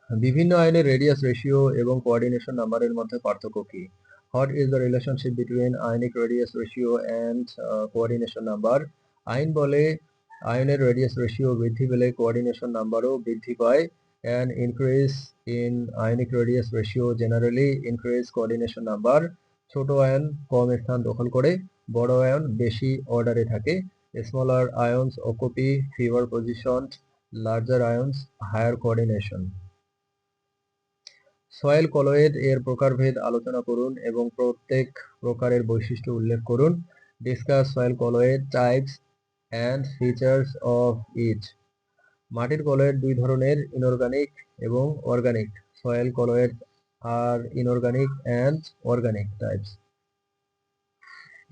বিভিন্ন আয়নের radius ratio এবং কোঅর্ডিনেশন নাম্বারের মধ্যে পার্থক্য কি? What is the relationship between ionic radius ratio and coordination number? আইন বলে আয়নের রেডিয়াস রেশিও বৃদ্ধি পেলে কোঅর্ডিনেশন নাম্বারও বৃদ্ধি পায়। An increase in ionic radius ratio generally increase coordination number. ছোট আয়ন কম স্থান দখল করে, বড় আয়ন বেশি অর্ডারে থাকে। Smaller ions occupy fewer positions, larger ions higher coordination. Soil colloid এর প্রকারভেদ আলোচনা করুন এবং প্রত্যেক প্রকারের বৈশিষ্ট্য উল্লেখ করুন। Discuss soil colloid types and features of each. মাটির কলয়েড দুই ধরনের, ইনঅর্গানিক এবং অর্গানিক। সয়েল কলয়েড আর inorganic and organic types.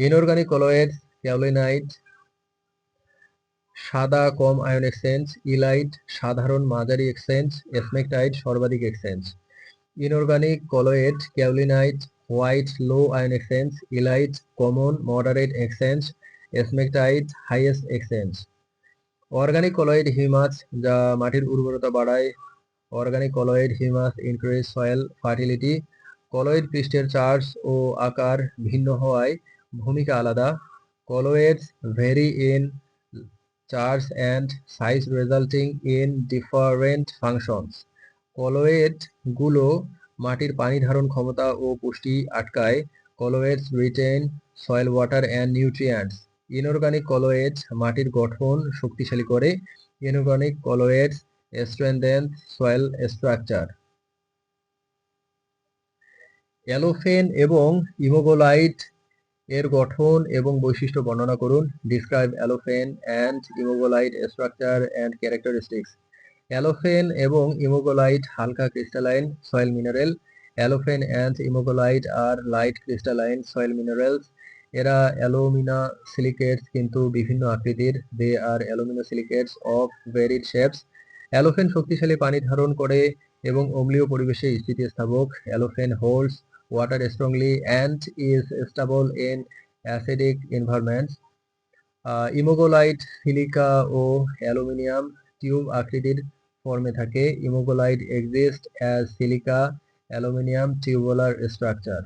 Inorganic colloid kaolinite সাদা কম আয়ন এক্সচেঞ্জ, ইলাইট সাধারণ মাঝারি এক্সচেঞ্জ, এসমেকটাইট সর্বাধিক exchange. Inorganic colloid kaolinite white low ion exchange, illite common moderate exchange, smectite highest exchange. Organic colloid humus যা মাটির উর্বরতা বাড়ায়। Organic colloid humus increase soil fertility. Colloid পৃষ্ঠের চার্জ ও আকার ভিন্ন হওয়ায় ভূমিকা আলাদা। Colloids vary in charge and size resulting in different functions. Colloid গুলো মাটির পানি ধারণ ক্ষমতা ও পুষ্টি আটকায়। Colloids retain soil water and nutrients. Inorganic colloids মাটির গঠন শক্তিশালী করে। Inorganic colloids strengthen soil structure. Allophane এবং ইমোগোলাইট এর গঠন এবং বৈশিষ্ট্য বর্ণনা করুন। Describe allophane and imogolite structure and characteristics. Allophane এবং ইমোগোলাইট হালকা crystalline soil mineral. Allophane and imogolite are light crystalline soil minerals. এরা অ্যালুমিনা সিলিকেটস কিন্তু বিভিন্ন আকৃতির। They are alumina silicates of varied shapes. Allophane শক্তিশালী পানি ধারণ করে এবং অম্লীয় পরিবেশে স্থিতিস্থাপক। Allophane holds water strongly and is stable in acidic environments. ইমোগোলাইট silica ও অ্যালুমিনিয়াম টিউব আকৃতির ফর্মে থাকে। Imogolite exist as silica aluminium tubular structure.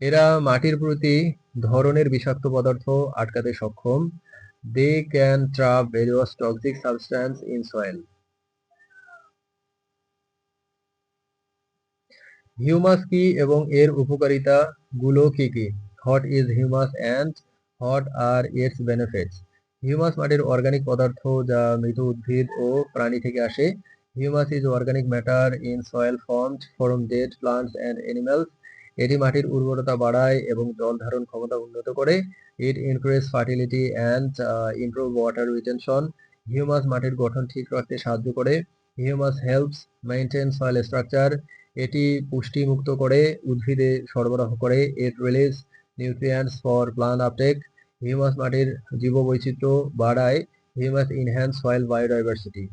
এরা মাটির প্রতি ধরনের বিষাক্ত পদার্থ আটকাতে সক্ষম। They can trap various toxic substance in soil. Humus কি এবং এর উপকারিতা গুলো কি কি? What is humus and what are its benefits? Humus মাটির অর্গানিক পদার্থ যা মৃত উদ্ভিদ ও প্রাণী থেকে আসে। Humus is organic matter in soil formed from dead plants and animals. এটি মাটির উর্বরতা বাড়ায় এবং জল ধারণ ক্ষমতা উন্নত করে। It increase fertility and improve water retention. Humus মাটির গঠন ঠিক রাখতে সাহায্য করে। Humus helps maintain soil structure. এটি পুষ্টি মুক্ত করে উদ্ভিদে সরবরাহ করে। It release nutrients for plant uptake. Humus মাটির জীববৈচিত্র্য বাড়ায়। Humus enhance soil biodiversity.